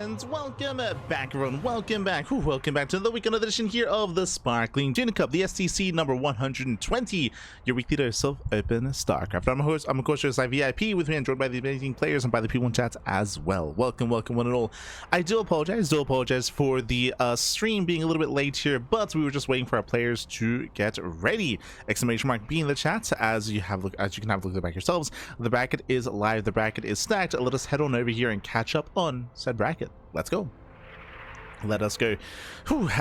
And welcome back, everyone. Welcome back. Welcome back to the weekend edition here of the Sparkling Tuna Cup, the STC number 120, your weekly dose of open StarCraft. I'm of course, your ZvP, with me and joined by the amazing players and by the people in chat as well. Welcome, welcome, one and all. I do apologize for the stream being a little bit late here, but we were just waiting for our players to get ready. Exclamation mark B in the chat as you can have a look at the back yourselves. The bracket is live, the bracket is stacked. Let us head on over here and catch up on said bracket. Let's go. Let us go.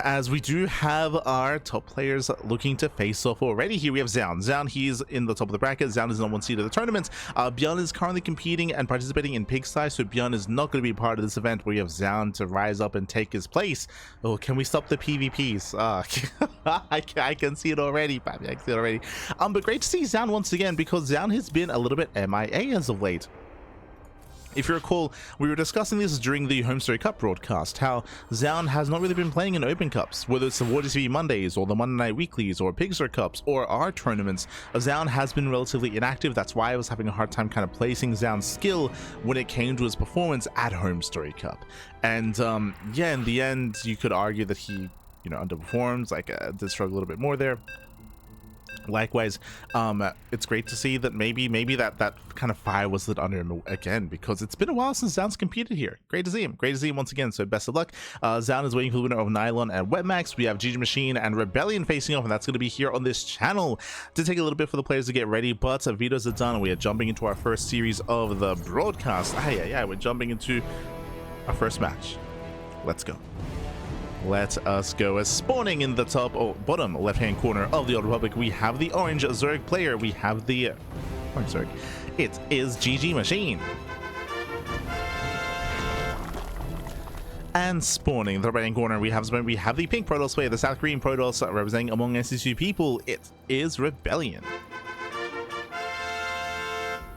As we do have our top players looking to face off already. Here we have Zan. He's in the top of the bracket. Zan is on one seed of the tournament. Bjorn is currently competing and participating in Pigsty, so Bjorn is not going to be part of this event. We have Zan to rise up and take his place. Oh, can we stop the PvPs? I can see it already, Pappy. I can see it already. But great to see Zan once again, because Zan has been a little bit MIA as of late. If you recall, we were discussing this during the Home Story Cup broadcast, how Zaun has not really been playing in Open Cups, whether it's the ZvP Mondays, or the Monday Night Weeklies, or Pigsty Cups, or our tournaments. Zaun has been relatively inactive. That's why I was having a hard time kind of placing Zaun's skill when it came to his performance at Home Story Cup. And yeah, in the end, you could argue that he, underperforms, did struggle a little bit more there. Likewise, it's great to see that maybe that kind of fire was lit under him again, because it's been a while since Zaun's competed here. Great to see him once again, so best of luck. Zaun is waiting for the winner of Nylon and Webmax. We have GgMaChine and ReBellioN facing off, and that's going to be here on this channel. To take a little bit for the players to get ready, but vetoes are done. We are jumping into our first series of the broadcast. We're jumping into our first match. Let's go. Let us go. As spawning in the top or bottom left-hand corner of the Old Republic, we have the orange Zerg player. We have the orange Zerg. It is GgMaChine. And spawning in the right-hand corner, we have the pink Protoss player, the South Korean Protoss representing among SCC people. It is ReBellioN.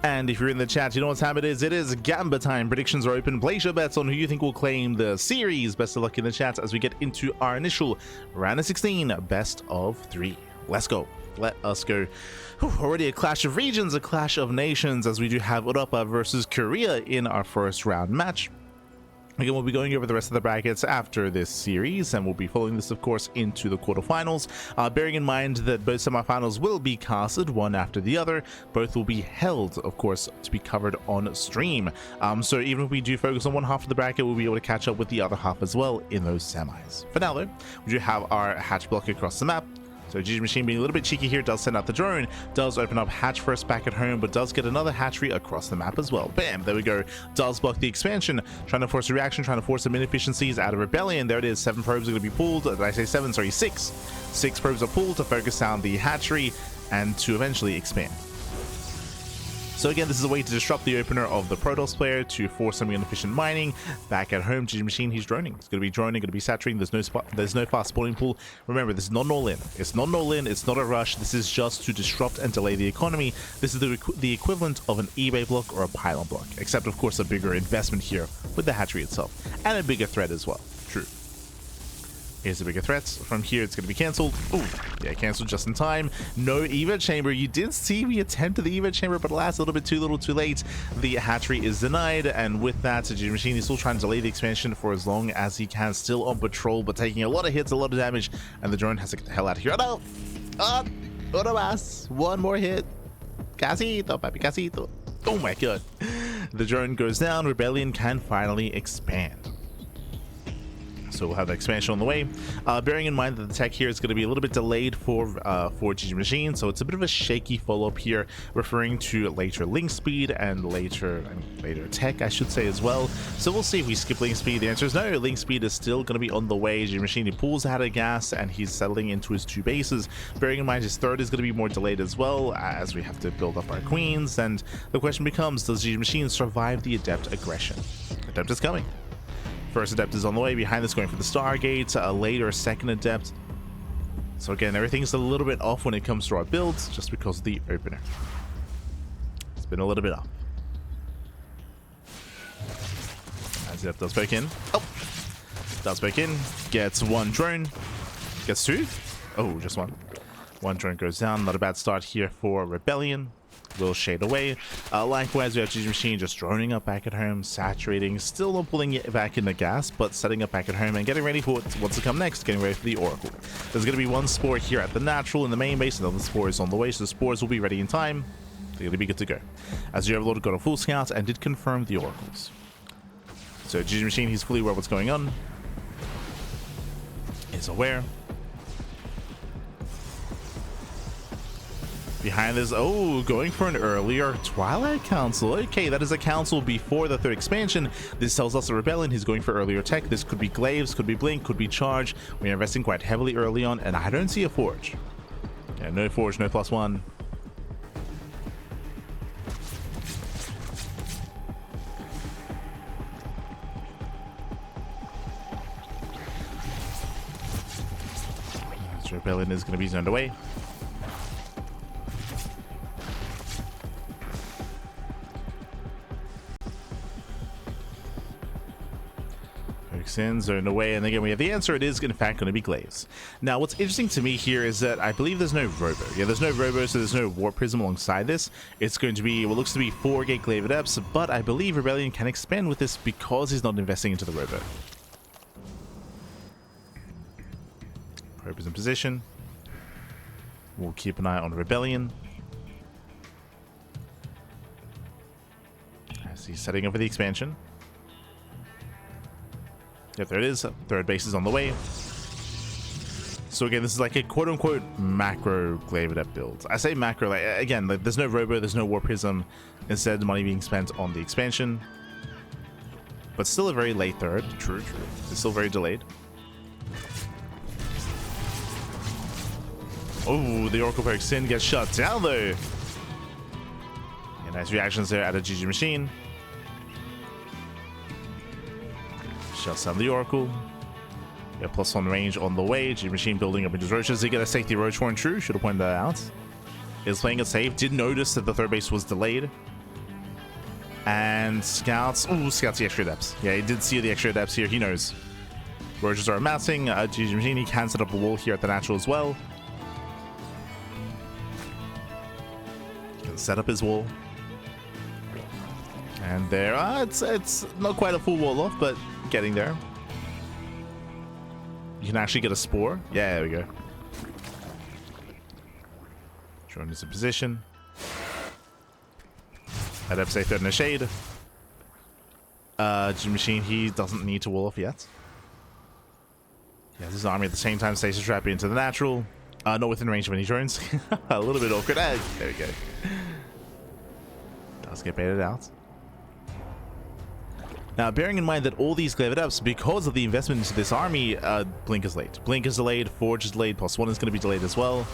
And if you're in the chat, you know what time it is. It is Gamba time. Predictions are open. Place your bets on who you think will claim the series. Best of luck in the chat as we get into our initial round of 16 best of 3. Let's go. Let us go. Already a clash of regions, a clash of nations, as we do have Europa versus Korea in our first round match. Again, we'll be going over the rest of the brackets after this series, and we'll be following this, of course, into the quarterfinals. Bearing in mind that both semifinals will be casted one after the other. Both will be held, of course, to be covered on stream. So even if we do focus on one half of the bracket, we'll be able to catch up with the other half as well in those semis. For now, though, we do have our hatch block across the map. So GgMaChine being a little bit cheeky here, does send out the drone, does open up hatch first back at home, but does get another hatchery across the map as well. Bam, there we go. Does block the expansion, trying to force a reaction, trying to force some inefficiencies out of ReBellioN. There it is, 7 probes are going to be pulled. Did I say 7? Sorry, 6. 6 probes are pulled to focus down the hatchery and to eventually expand. So again, this is a way to disrupt the opener of the Protoss player to force some inefficient mining. Back at home, GgMaChine, he's droning. It's going to be droning, going to be saturating. There's no fast spawning pool. Remember, this is not an all-in. It's not an all-in. It's not a rush. This is just to disrupt and delay the economy. This is the equivalent of an eBay block or a pylon block, except of course a bigger investment here with the hatchery itself, and a bigger threat as well. True. Here's the bigger threats. From here, it's going to be cancelled. Oh, yeah, cancelled just in time. No Eva chamber. You did see me attempt the Eva chamber, but alas, a little bit too little too late. The hatchery is denied, and with that, GgMaChine is still trying to delay the expansion for as long as he can. Still on patrol, but taking a lot of hits, a lot of damage, and the drone has to get the hell out of here. Oh, no! Uno más. One more hit. Casito, papi, casito. Oh my god. The drone goes down. ReBellioN can finally expand. So we'll have the expansion on the way. Bearing in mind that the tech here is going to be a little bit delayed for GgMaChine, so it's a bit of a shaky follow-up here, referring to later link speed and later tech, I should say, as well. So we'll see if we skip link speed. The answer is no. Link speed is still going to be on the way. GgMaChine, he pulls out of gas and he's settling into his 2 bases. Bearing in mind his third is going to be more delayed as well, as we have to build up our queens. And the question becomes, does GgMaChine survive the Adept aggression? Adept is coming. First Adept is on the way. Behind this, going for the Stargate. Later, second Adept. So again, everything's a little bit off when it comes to our builds, just because of the opener. It's been a little bit off. As Adept does back in. Oh! Does back in. Gets 1 drone. Gets 2. Oh, just 1. 1 drone goes down. Not a bad start here for ReBellioN. will shade away. Likewise, we have GgMaChine just droning up back at home, saturating, still not pulling it back into gas, but setting up back at home and getting ready for what's to come next, getting ready for the Oracle. There's going to be one spore here at the natural in the main base, another spore is on the way, so the spores will be ready in time. They're going to be good to go. As the Overlord got a full scout and did confirm the Oracles. So GgMaChine, he's fully aware of what's going on. Is aware. Behind this, oh, going for an earlier Twilight Council. Okay, that is a council before the 3rd expansion. This tells us the ReBellioN, he's going for earlier tech. This could be Glaives, could be Blink, could be Charge. We're investing quite heavily early on, and I don't see a Forge. Yeah, no Forge, no +1. This ReBellioN is going to be zoned away. In, zoned away, and again we have the answer. It is in fact going to be Glaives. Now what's interesting to me here is that I believe there's no Robo. Yeah, there's no Robo, so there's no Warp Prism alongside this. It's going to be what looks to be 4 Gate Glaive Adepts, but I believe ReBellioN can expand with this because he's not investing into the Robo. Robo's in position. We'll keep an eye on ReBellioN as he's setting up for the expansion. Yep, there it is. 3rd base is on the way. So again, this is like a quote-unquote macro Glaive Adept build. I say macro, like again, like, there's no Robo, there's no Warp Prism. Instead, the money being spent on the expansion. But still a very late 3rd. True. It's still very delayed. Oh, the Oracle Perk Sin gets shut down though. Yeah, nice reactions there out of GgMaChine. Shuts down the Oracle. Yeah, +1 range on the way. GgMaChine building up into his roaches. He got a safety roach horn, true. Should have pointed that out. Is playing it safe. Did notice that the 3rd base was delayed. And scouts. Ooh, scouts the extra adepts. Yeah, he did see the extra adepts here. He knows. Roaches are amassing. GgMaChine, he can set up a wall here at the natural as well. He can set up his wall. And there, it's not quite a full wall off, but getting there. You can actually get a spore. Yeah, there we go. Drone is in position. Adept safe there in the shade. GgMaChine, he doesn't need to wall off yet. He has his army at the same time, stasis trap into the natural. Not within range of any drones. A little bit awkward. There we go. Does get baited out. Now, bearing in mind that all these Glaive Adepts, because of the investment into this army, Blink is late. Blink is delayed, Forge is delayed, +1 is going to be delayed as well.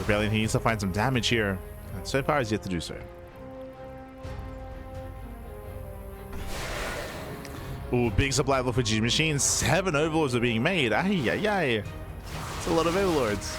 ReBellioN, he needs to find some damage here, and so far he's yet to do so. Ooh, big supply level for GgMaChine. 7 Overlords are being made. Ay. It's a lot of Overlords.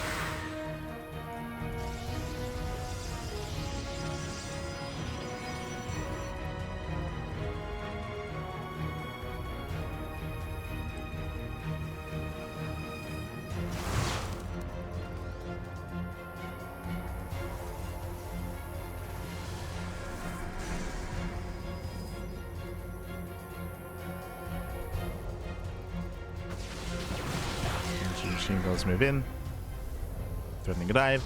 Does move in, threatening a dive.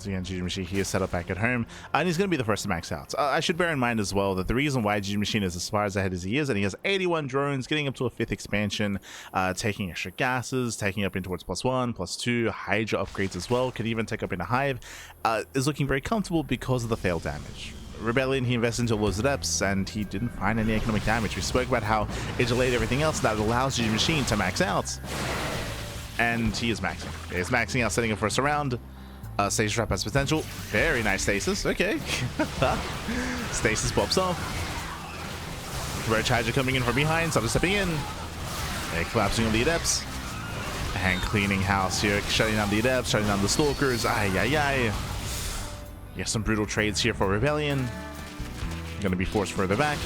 Again, GgMaChine, he is set up back at home, and he's going to be the first to max out. I should bear in mind as well that the reason why GgMaChine is as far as ahead as he is, and he has 81 drones, getting up to a 5th expansion, taking extra gases, taking up in towards +1, +2, Hydra upgrades as well, could even take up in a Hive, is looking very comfortable because of the fail damage. ReBellioN, he invested into all those adepts, and he didn't find any economic damage. We spoke about how it delayed everything else that allows GgMaChine to max out. And he is maxing. He's maxing out, setting up first round. Stasis trap has potential. Very nice stasis. Okay. Stasis pops off. Roach Hydra coming in from behind, Sutter stepping in. They're collapsing on the adepts. And cleaning house here, shutting down the adepts, shutting down the stalkers. Ay, ay, ay. Yeah, some brutal trades here for ReBellioN. Gonna be forced further back.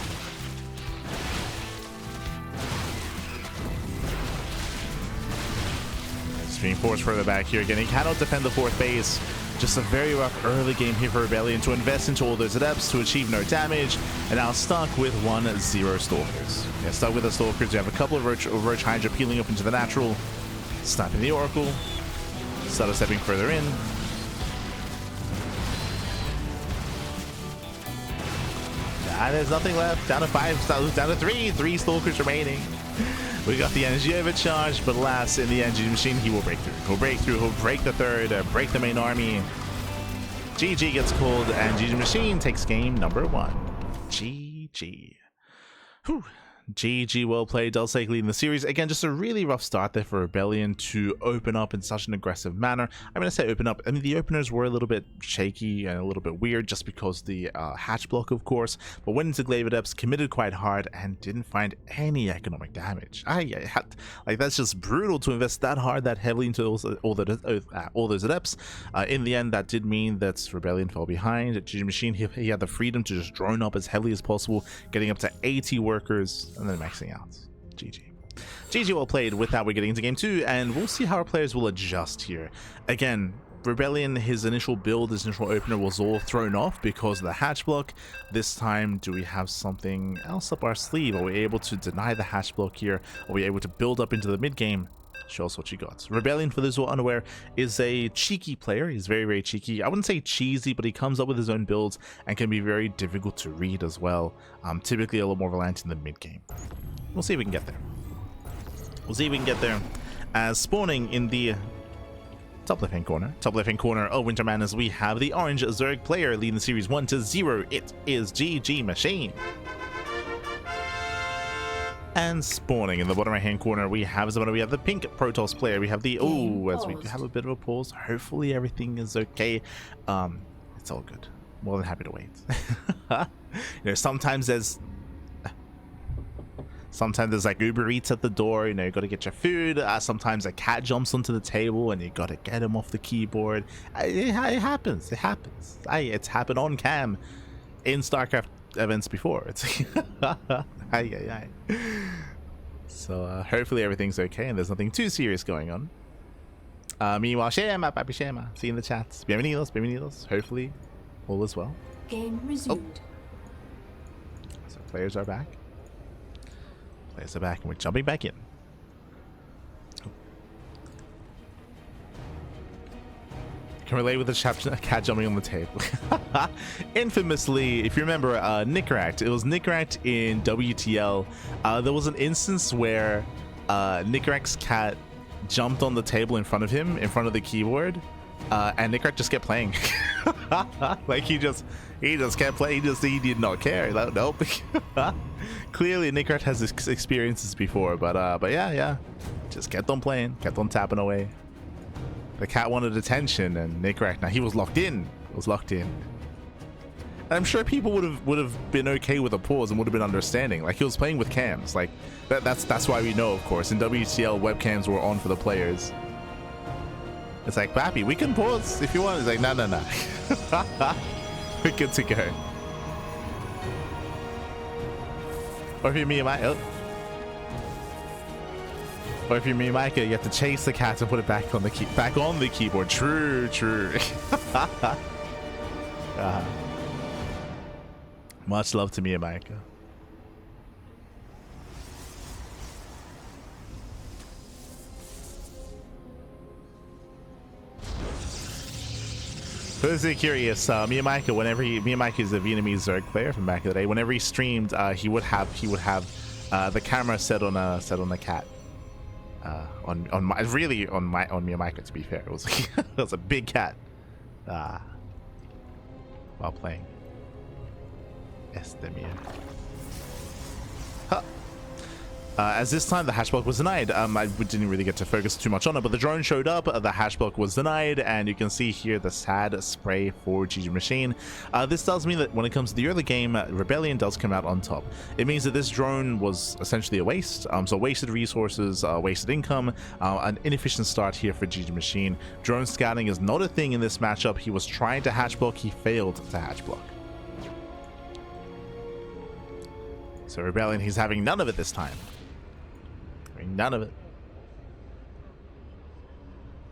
It's being forced further back here again. He cannot defend the fourth base. Just a very rough early game here for ReBellioN to invest into all those adepts to achieve no damage, and now stuck with 1-0 stalkers. Yeah, stuck with the stalkers. You have a couple of Roach Hydra peeling up into the natural, sniping the Oracle, Sutter stepping further in. There's nothing left. Down to 5, down to 3 stalkers remaining. We got the energy overcharge, but alas, in the end, GgMaChine, he will break through. He'll break through, he'll break the third, break the main army. GG gets called, and GgMaChine takes game number 1. GG. Whew. GG, well played. Dulce leading the series. Again, just a really rough start there for ReBellioN to open up in such an aggressive manner. I'm going to say open up. I mean, the openers were a little bit shaky and a little bit weird just because the hatch block, of course. But went into Glaive Adepts, committed quite hard, and didn't find any economic damage. Like, that's just brutal to invest that hard, that heavily into all those Adepts. In the end, that did mean that ReBellioN fell behind. GgMaChine, he had the freedom to just drone up as heavily as possible, getting up to 80 workers, and then maxing out. GG well played. With that, we're getting into game 2, and we'll see how our players will adjust here. Again, ReBellioN, his initial build, his initial opener was all thrown off because of the hatch block. This time, do we have something else up our sleeve? Are we able to deny the hatch block here? Are we able to build up into the mid game? Show us what you got. ReBellioN, for those who are unaware, is a cheeky player. He's very, very cheeky. I wouldn't say cheesy, but he comes up with his own builds and can be very difficult to read as well. Typically a little more reliant in the mid game. We'll see if we can get there. We'll see if we can get there. As spawning in the top left-hand corner of Winter Madness, we have the orange Zerg player leading the series 1-0. It is GgMaChine. And spawning in the bottom right hand corner, we have the pink Protoss player. We have the as we have a bit of a pause. Hopefully everything is okay. It's all good. More than happy to wait. You know, sometimes there's like Uber Eats at the door. You know, you got to get your food. Sometimes a cat jumps onto the table and you got to get him off the keyboard. It happens. It happens. It's happened on cam in StarCraft events before. It's so hopefully everything's okay and there's nothing too serious going on. Meanwhile, Shema, Papi Shema, see in the chats. Bienvenidos. Hopefully all is well. Game resumed. So players are back. Players are back and we're jumping back in. Can relate with the cat jumping on the table. Infamously, if you remember, Nickract. It was Nickract in WTL. There was an instance where Nickract's cat jumped on the table in front of him, in front of the keyboard, and Nickract just kept playing. Like he just kept playing. He did not care. Like, nope. Clearly, Nickract has experiences before, but yeah, just kept on playing, kept on tapping away. The cat wanted attention, and Nickract, now he was locked in. And I'm sure people would have been okay with a pause and would have been understanding. Like, he was playing with cams. Like that's why we know, of course. In WCL, webcams were on for the players. It's like, Pappy, we can pause if you want. It's like, no. We're good to go. Or if you're me and Micah, you have to chase the cat and put it back on the keyboard. True. Much love to me and Micah. Who's curious? Me and Micah is a Vietnamese Zerg player from back in the day. Whenever he streamed, he would have the camera set on a cat. On me and Micah, to be fair. It was it was a big cat while playing. Este mío. Huh. As this time the hash block was denied. I didn't really get to focus too much on it, but the drone showed up, the hash block was denied, and you can see here the sad spray for GgMaChine. This tells me that when it comes to the early game, ReBellioN does come out on top. It means that this drone was essentially a waste, so wasted resources, wasted income, an inefficient start here for GgMaChine. Drone scouting is not a thing in this matchup. He was trying to hatch block, he failed to hatch block. So ReBellioN, he's having none of it this time. None of it.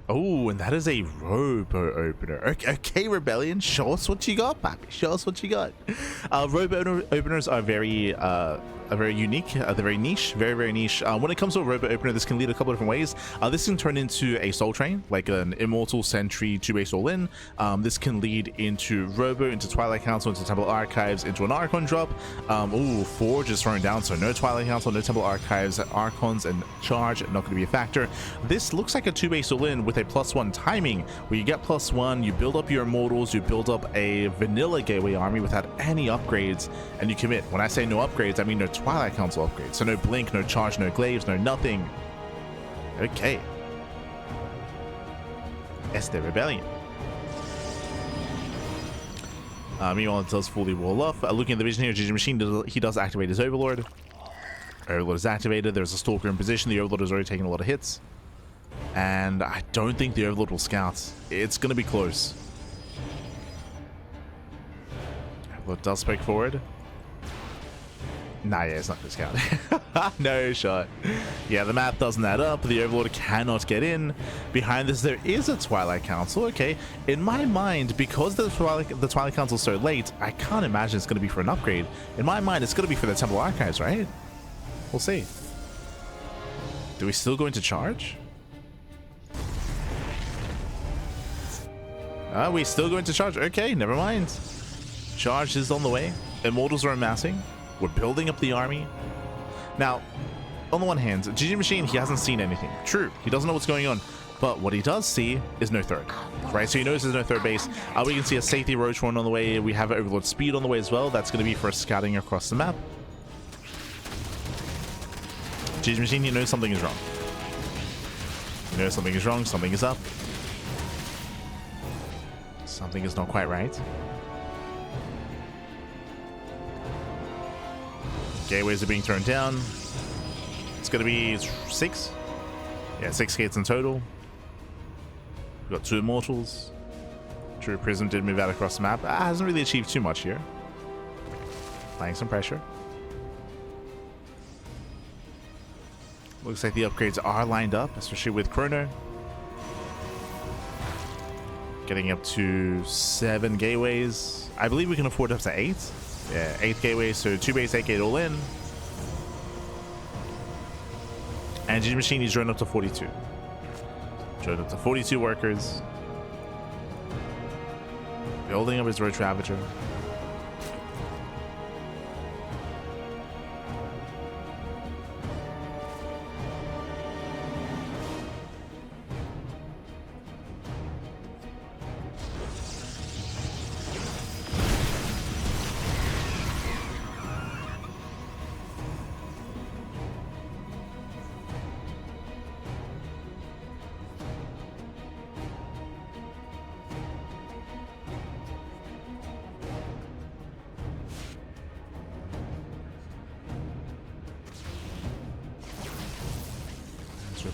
Oh, and that is a robo opener. Okay, ReBellioN, show us what you got, papi. Show us what you got. Robo openers are very unique. They're very niche, very niche. When it comes to a robo opener, this can lead a couple of different ways. This can turn into a soul train, like an immortal sentry 2-base all-in. This can lead into robo, into Twilight Council, into Temple Archives, into an Archon drop. Ooh, Forge is thrown down, so no Twilight Council, no Temple Archives, Archons, and charge not going to be a factor. This looks like a 2-base all-in with a +1 timing, where you get +1, you build up your immortals, you build up a vanilla gateway army without any upgrades, and you commit. When I say no upgrades, I mean no Twilight Council upgrades. So no blink, no charge, no glaives, no nothing. Okay. Este ReBellioN. Meanwhile, it does fully wall off. Looking at the vision here, GgMaChine, he does activate his Overlord. Overlord is activated. There's a Stalker in position. The Overlord has already taken a lot of hits. And I don't think the Overlord will scout. It's going to be close. Overlord does spike forward. Nah, yeah, it's not going to scout. No shot. Yeah, the math doesn't add up. The Overlord cannot get in. Behind this, there is a Twilight Council. Okay, in my mind, because the Twilight Council is so late, I can't imagine it's going to be for an upgrade. In my mind, it's going to be for the Temple Archives, right? We'll see. Do we still go into charge? We still go into charge. Okay, never mind. Charge is on the way. Immortals are amassing. We're building up the army. Now, on the one hand, GgMaChine, he hasn't seen anything. True, he doesn't know what's going on. But what he does see is no third. Right, so he knows there's no third base. We can see a safety Roach one on the way. We have Overlord Speed on the way as well. That's going to be for scouting across the map. GgMaChine, he knows something is wrong. He knows something is wrong. Something is up. Something is not quite right. Gateways are being thrown down. It's going to be 6. Yeah, 6 gates in total. We've got 2 Immortals. True Prism did move out across the map. Hasn't really achieved too much here. Applying some pressure. Looks like the upgrades are lined up, especially with Chrono. Getting up to 7 gateways. I believe we can afford up to 8. Yeah, 8 gateways, so 2 base, 8 gate all in. And GgMaChine is joined up to 42. Joined up to 42 workers. Building up his Roach Ravager.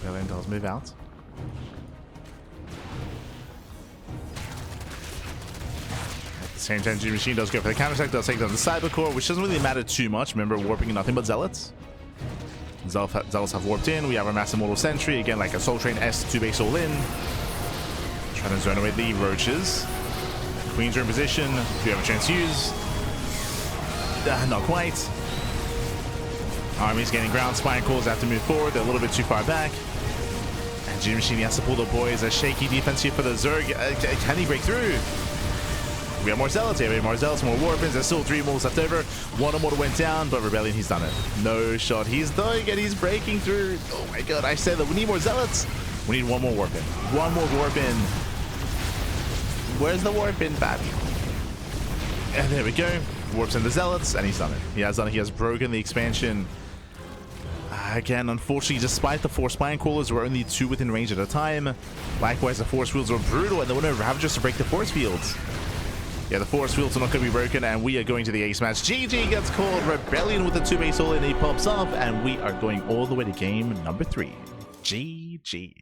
ReBellioN does move out. At the same time, GgMaChine does go for the counterattack, does take down the Cyber Core, which doesn't really matter too much. Remember, warping nothing but Zealots. Zealots have warped in. We have our Mass Immortal Sentry, again, like a Soul Train S 2-base all in. Trying to zone away the Roaches. Queens are in position. Do you have a chance to use? Not quite. Army's getting ground. Spine Cores have to move forward. They're a little bit too far back. And GgMaChine has to pull the boys. A shaky defense here for the Zerg. Can he break through? We have more Zealots here. We have more Zealots, more Warpins. There's still 3 Immortals left over. 1 Immortal went down, but ReBellioN, he's done it. No shot. He's doing it. He's breaking through. Oh my god. I said that we need more Zealots. We need 1 more Warpin. 1 more Warpin. Where's the Warpin, Babby? And there we go. warps in the Zealots, and he's done it. He has done it. He has broken the expansion. Again, unfortunately, despite the Force Spine Crawlers, were only 2 within range at a time. Likewise, the Force Fields were brutal, and there were no Ravagers to break the Force Fields. Yeah, the Force Fields are not going to be broken, and we are going to the ace match. GG gets called. ReBellioN with the 2-base all-in. He pops off, and we are going all the way to game number 3. GG.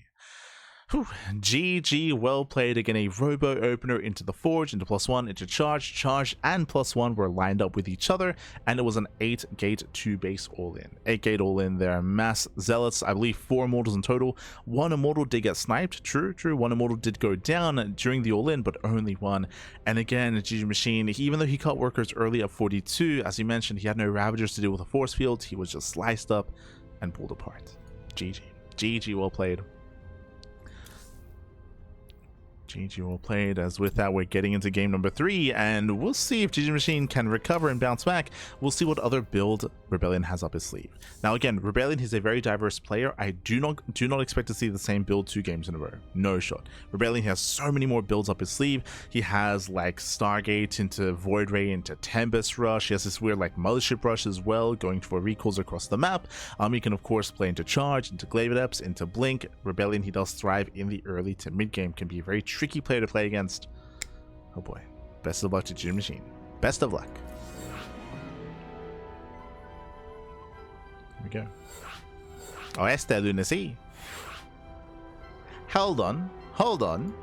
Whew. GG, well played. Again, a robo opener into the Forge, into +1, into Charge, and +1 were lined up with each other, and it was an 8-gate 2-base all-in. 8-gate all-in there. Mass Zealots, I believe 4 Immortals in total. 1 Immortal did get sniped, true. 1 Immortal did go down during the all-in, but only 1. And again, GgMaChine, even though he caught workers early at 42, as you mentioned, he had no Ravagers to deal with a force field. He was just sliced up and pulled apart. GG. GG, well played. GG well played. As with that, we're getting into game number 3, and we'll see if GgMaChine can recover and bounce back. We'll see what other build ReBellioN has up his sleeve. Now again, ReBellioN is a very diverse player. I do not expect to see the same build 2 games in a row. No shot. ReBellioN has so many more builds up his sleeve. He has like Stargate into Void Ray into Tempest Rush. He has this weird like Mothership Rush as well, going for recalls across the map. He can of course play into Charge, into Glaive Adepts, into Blink. ReBellioN, he does thrive in the early to mid game, can be very tricky player to play against. Oh boy. Best of luck to GgMaChine. Best of luck. Here we go. Oh, Esther Lunacy. Hold on.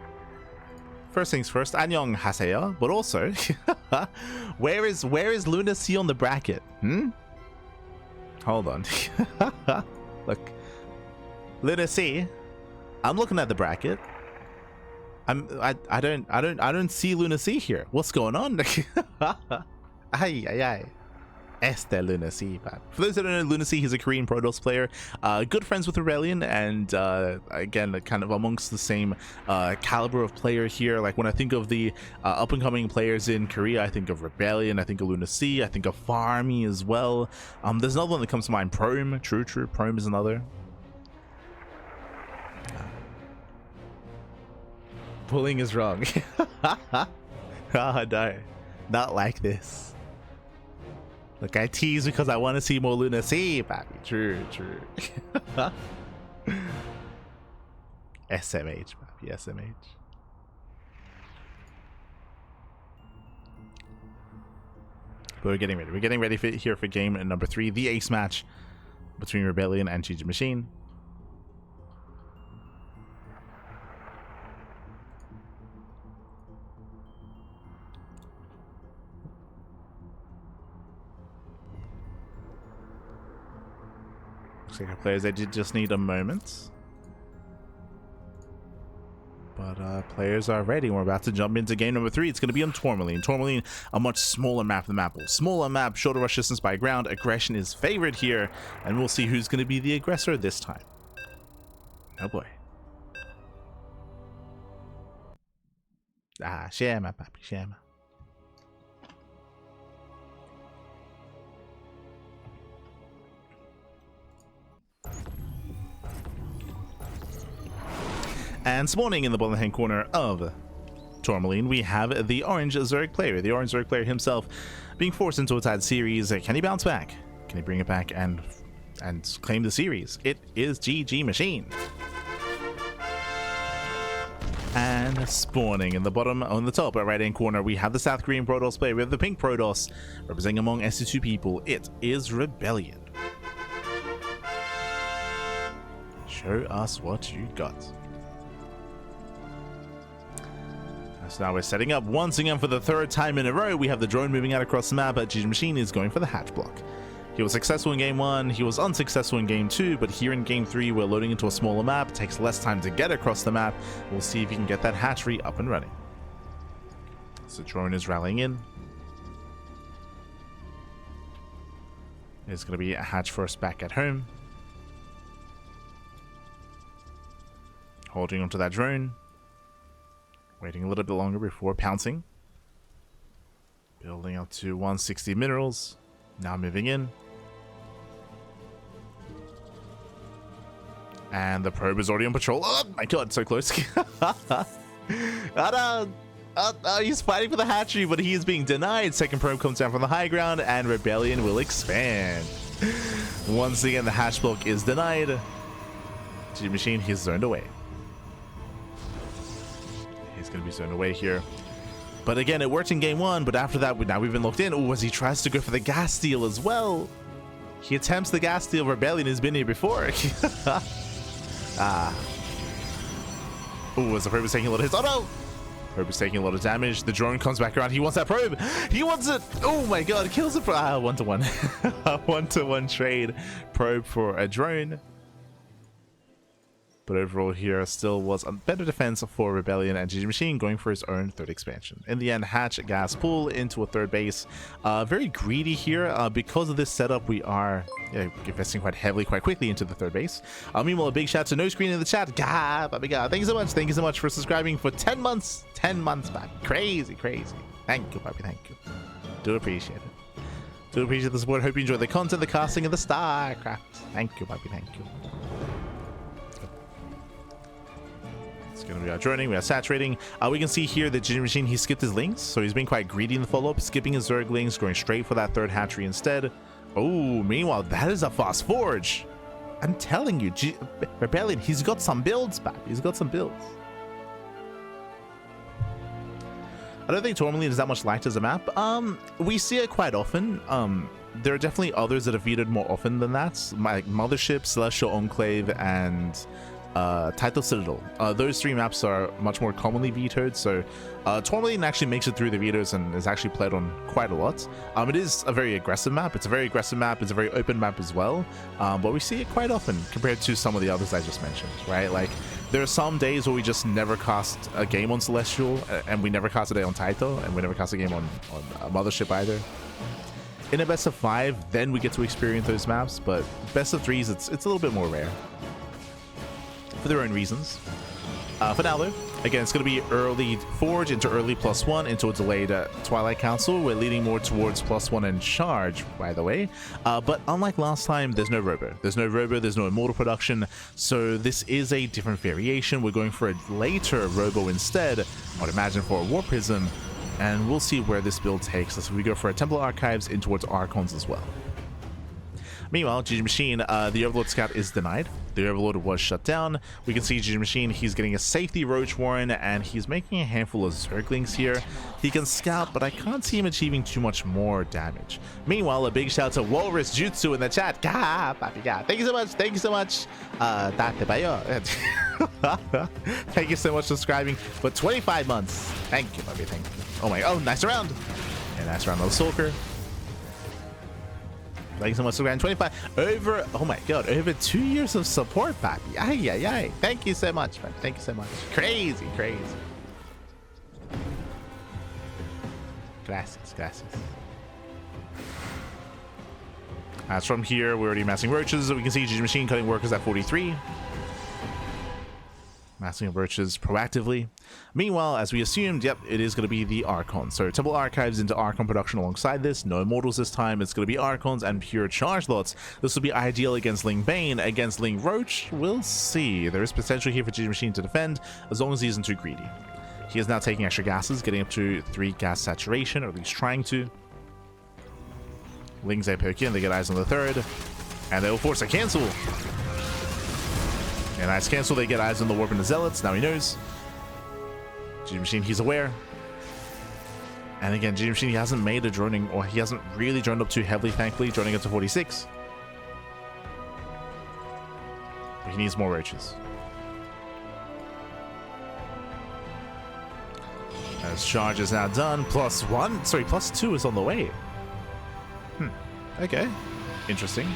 First things first, Annyeong Haseyo, but also, where is Lunacy on the bracket? Hold on. Look. Lunacy, I'm looking at the bracket. I don't see Lunacy here. What's going on? Ay. Este Lunacy, man. For those that don't know, Lunacy, he's a Korean Protoss player. Good friends with ReBellioN, and again, kind of amongst the same caliber of player here. Like when I think of the up and coming players in Korea, I think of ReBellioN, I think of Lunacy, I think of Farmy as well. There's another one that comes to mind. Prome, true. Prome is another. Pulling is wrong. Oh no, not like this. Look, I tease because I want to see more Lunacy, baby. True. SMH, baby, SMH. But we're getting ready. We're getting ready here for game number 3, the ace match between ReBellioN and GgMaChine. Looks like our players, they did just need a moment. But players are ready. We're about to jump into game number 3. It's going to be on Tourmaline. Tourmaline, a much smaller map than Mapple. Smaller map, shorter rush distance by ground. Aggression is favored here, and we'll see who's going to be the aggressor this time. Oh boy. Share my papi, share my. And spawning in the bottom hand corner of Tourmaline, we have the orange Zerg player. The orange Zerg player himself being forced into a tied series. Can he bounce back? Can he bring it back and claim the series? It is GgMaChine. And spawning in the bottom, on the top right hand corner, we have the South Korean Protoss player. We have the pink Protoss representing among SC2 people. It is ReBellioN. Show us what you got. So now we're setting up once again for the 3rd time in a row. We have the drone moving out across the map, but GgMaChine is going for the hatch block. He was successful in game 1, he was unsuccessful in game 2, but here in game 3 we're loading into a smaller map. It takes less time to get across the map. We'll see if he can get that hatchery up and running. So drone is rallying in. There's going to be a hatch first back at home. Holding onto that drone. Waiting a little bit longer before pouncing. Building up to 160 minerals. Now moving in. And the probe is already on patrol. Oh my god, so close. He's fighting for the hatchery, but he is being denied. Second probe comes down from the high ground, and ReBellioN will expand. Once again, the hatch block is denied. GgMaChine, he's zoned away. He's going to be zoned away here. But again, it worked in game one, but after that, now we've been locked in. Oh, as he tries to go for the gas steal as well. He attempts the gas steal. ReBellioN has been here before. Oh, as the probe is taking a lot of hits. Oh no! Probe is taking a lot of damage. The drone comes back around. He wants that probe. He wants it. Oh my god, kills the probe. 1-to-1. A 1-to-1 trade. Probe for a drone. But overall here still was a better defense for ReBellioN, and GgMaChine going for his own third expansion. In the end, hatch, gas, pull into a third base. Very greedy here. Because of this setup, we are investing quite heavily, quite quickly into the third base. Meanwhile, a big shout to No Screen in the chat. God, thank you so much. Thank you so much for subscribing for 10 months. 10 months back. Crazy, crazy. Thank you, puppy. Thank you. Do appreciate it. Do appreciate the support. Hope you enjoy the content, the casting, and the StarCraft. Thank you, puppy. Thank you. It's going to be our droning, we are saturating. We can see here that GgMaChine, he skipped his links, so he's being quite greedy in the follow-up, skipping his Zerglings, going straight for that third hatchery instead. Oh, meanwhile, that is a fast forge. I'm telling you, ReBellioN, he's got some builds back. He's got some builds. I don't think Tourmaline is that much liked as a map. We see it quite often. There are definitely others that are vetoed more often than that, like Mothership, Celestial Enclave, and Title Citadel. Those three maps are much more commonly vetoed, so Tourmaline actually makes it through the vetoes and is actually played on quite a lot. It is a very aggressive map. It's a very aggressive map. It's a very open map as well, but we see it quite often compared to some of the others I just mentioned, right? Like, there are some days where we just never cast a game on Celestial, and we never cast a day on Title, and we never cast a game on Mothership either. In a best of 5, then we get to experience those maps, but best of 3s, it's a little bit more rare. For their own reasons. For now though, again, it's going to be early Forge into early +1 into a delayed Twilight Council. We're leaning more towards +1 and Charge, by the way. But unlike last time, there's no Robo. There's no Robo, there's no Immortal production, so this is a different variation. We're going for a later Robo instead, I would imagine for a War Prism, and we'll see where this build takes us. We go for a Temple Archives in towards Archons as well. Meanwhile, GgMaChine, the Overlord Scout is denied. The Overlord was shut down. We can see GgMaChine, he's getting a safety Roach Warren, and he's making a handful of Zerglings here. He can scout, but I can't see him achieving too much more damage. Meanwhile, a big shout to Walrus Jutsu in the chat. Thank you so much. Thank you so much. Thank you so much for subscribing for 25 months. Thank you, puppy. Thank you. Oh my, oh, nice round. And nice round of Sulker. Thank you so much for 25 over, oh my god, over 2 years of support, papi. Ay. Thank you so much, man. Thank you so much. Crazy. Gracias. As from here, we're already massing roaches. We can see GgMaChine cutting workers at 43. Massing of roaches proactively. Meanwhile, as we assumed, yep, it is going to be the Archon. So Temple Archives into Archon production alongside this. No Immortals this time. It's going to be Archons and pure charge lots. This will be ideal against Ling Bane. Against Ling Roach, we'll see. There is potential here for GgMaChine to defend, as long as he isn't too greedy. He is now taking extra gases, getting up to 3 gas saturation, or at least trying to. Lings they poke in, they get eyes on the third, and they will force a cancel. And nice cancel, they get eyes on the Warp and the Zealots. Now he knows. GgMaChine, he's aware. And again, GgMaChine, he hasn't made a droning, or he hasn't really droned up too heavily, thankfully, droning up to 46. But he needs more roaches. As charge is now done, +2 is on the way. Okay, interesting.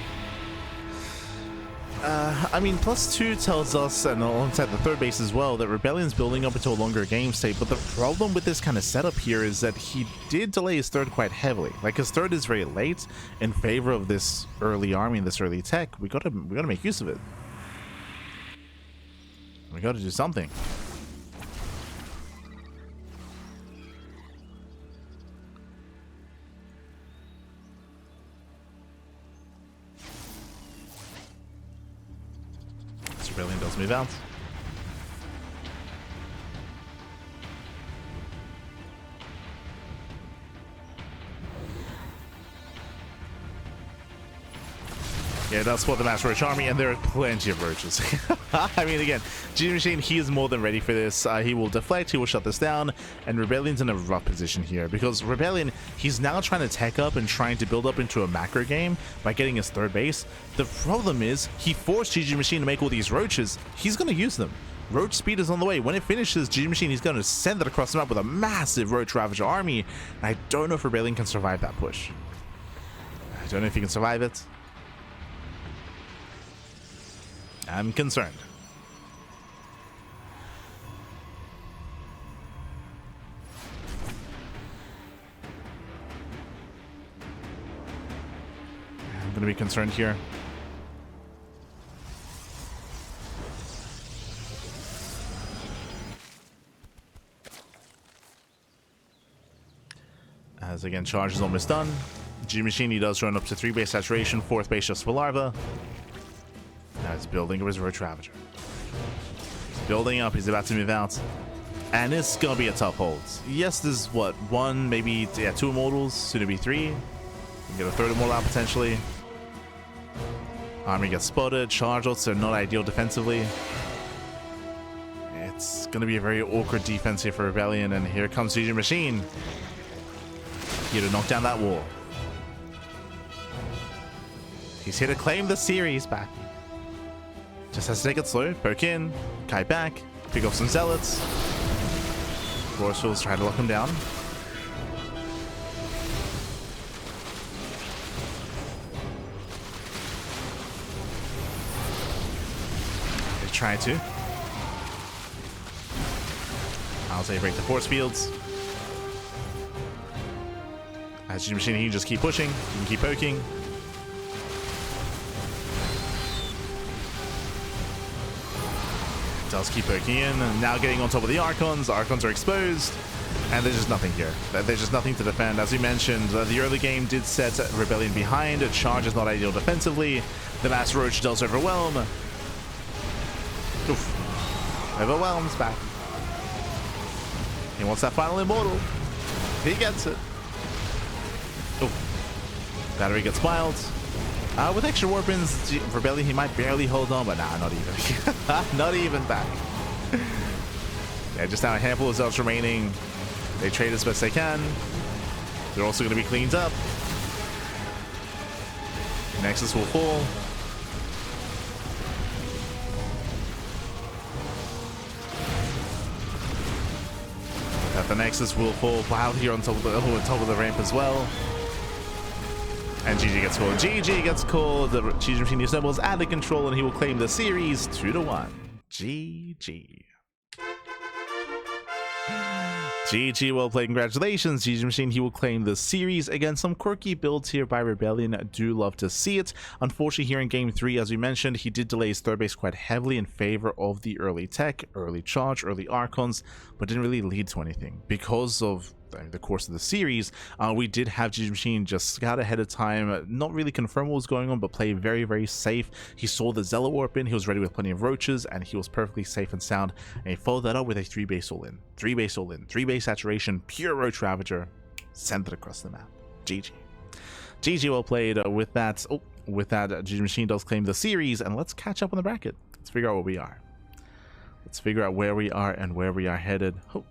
I mean, +2 tells us, and alongside the third base as well, that ReBellion's building up into a longer game state, but the problem with this kind of setup here is that he did delay his third quite heavily. Like, his third is very late in favor of this early army and this early tech. We gotta make use of it. We gotta do something. ReBellioN does move out. Yeah, that's for the Master Roach army, and there are plenty of roaches. I mean, again, GgMaChine, he is more than ready for this. He will deflect, he will shut this down, and ReBellion's in a rough position here because ReBellioN, he's now trying to tech up and trying to build up into a macro game by getting his third base. The problem is, he forced GgMaChine to make all these roaches. He's going to use them. Roach speed is on the way. When it finishes, GgMaChine, he's going to send it across the map with a massive Roach Ravager army. And I don't know if ReBellioN can survive that push. I don't know if he can survive it. I'm concerned. I'm going to be concerned here. As again, charge is almost done. GgMaChine, he does run up to 3 base saturation, 4th base just for larva. Now he's building up his Roach Ravager. He's building up, he's about to move out. And it's gonna be a tough hold. Yes, there's what, 1, maybe, yeah, 2 immortals, soon to be 3. You can get a 3rd immortal out potentially. Army gets spotted, charge ults are not ideal defensively. It's gonna be a very awkward defense here for ReBellioN, and here comes GgMaChine. Here to knock down that wall. He's here to claim the series back. Just has to take it slow, poke in, kite back, pick off some zealots. Forceful's trying to lock him down. They try to. I'll say break the force fields. As GgMaChine, he can just keep pushing, he can keep poking. Does keep poking in, and now getting on top of the Archons. Archons are exposed, and there's just nothing here. There's just nothing to defend. As we mentioned, the early game did set ReBellioN behind. A charge is not ideal defensively. The Master Roach does overwhelm. Oof. Overwhelms back. He wants that final immortal. He gets it. Oh, battery gets piled. With extra warpins, ReBellioN, he might barely hold on, but nah, not even. Not even back. Yeah, just now a handful of zealots remaining. They trade as best they can. They're also going to be cleaned up. Nexus will fall. That the Nexus will fall out here on top of the ramp as well. And GG gets called. GG gets called. The GgMaChine snowballs out of control, and he will claim the series 2-1. GG. GG, well played. Congratulations, GgMaChine. He will claim the series. Again, some quirky builds here by ReBellioN. I do love to see it. Unfortunately, here in Game 3, as we mentioned, he did delay his third base quite heavily in favor of the early tech, early charge, early Archons, but didn't really lead to anything. Because of the course of the series, we did have GgMaChine just scout ahead of time, not really confirm what was going on, but play very, very safe. He saw the Zealot warp in, he was ready with plenty of roaches, and he was perfectly safe and sound, and he followed that up with a 3 base all-in. 3 base all-in, 3 base saturation, pure Roach Ravager, sent it across the map. GG. GG, well played. With that, GgMaChine does claim the series, and let's catch up on the bracket. Let's figure out where we are. Let's figure out where we are and where we are headed. Oh.